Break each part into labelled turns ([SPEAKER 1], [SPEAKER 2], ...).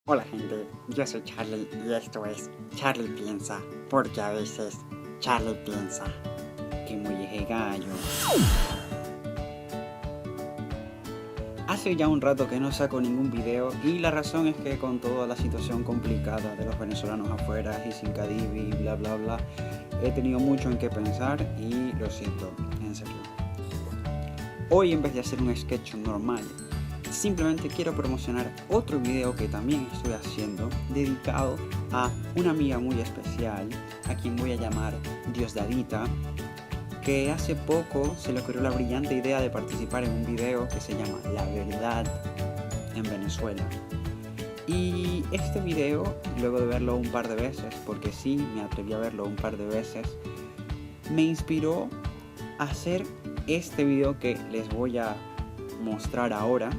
[SPEAKER 1] Hola gente, yo soy Charlie y esto es Charlie Piensa, porque a veces Charlie piensa. Que muy gallo. Hace ya un rato que no saco ningún video y la razón es que con toda la situación complicada de los venezolanos afuera y sin Cadivi y bla bla bla, he tenido mucho en qué pensar y lo siento, en serio. Hoy en vez de hacer un sketch normal, simplemente quiero promocionar otro video que también estoy haciendo dedicado a una amiga muy especial a quien voy a llamar Diosdadita, que hace poco se le ocurrió la brillante idea de participar en un video que se llama La Verdad en Venezuela. Y este video, luego de verlo un par de veces, porque sí, me atreví a verlo un par de veces, me inspiró a hacer este video que les voy a mostrar ahora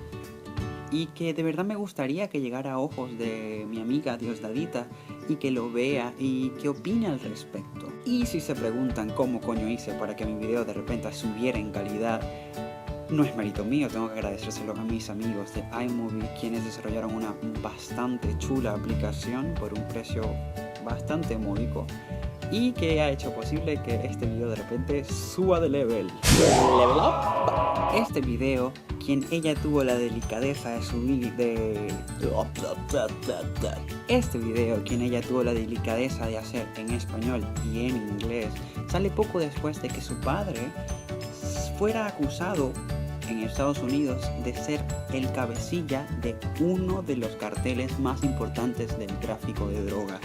[SPEAKER 1] y que de verdad me gustaría que llegara a ojos de mi amiga Diosdadita y que lo vea y que opine al respecto. Y si se preguntan cómo coño hice para que mi video de repente subiera en calidad, no es mérito mío, tengo que agradecérselo a mis amigos de iMovie, quienes desarrollaron una bastante chula aplicación por un precio bastante módico y que ha hecho posible que este video de repente suba de level. Level up. Este video, quien ella tuvo la delicadeza de subir Este video, quien ella tuvo la delicadeza de hacer en español y en inglés, sale poco después de que su padre fuera acusado en Estados Unidos de ser el cabecilla de uno de los carteles más importantes del tráfico de drogas.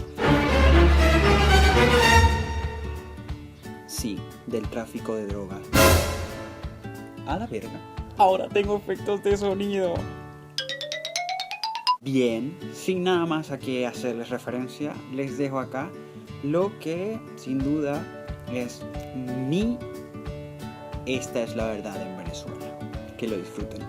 [SPEAKER 1] Sí, del tráfico de drogas. A la verga. Ahora tengo efectos de sonido. Bien, sin nada más a que hacerles referencia, les dejo acá lo que sin duda es Esta es la verdad en Venezuela. Que lo disfruten.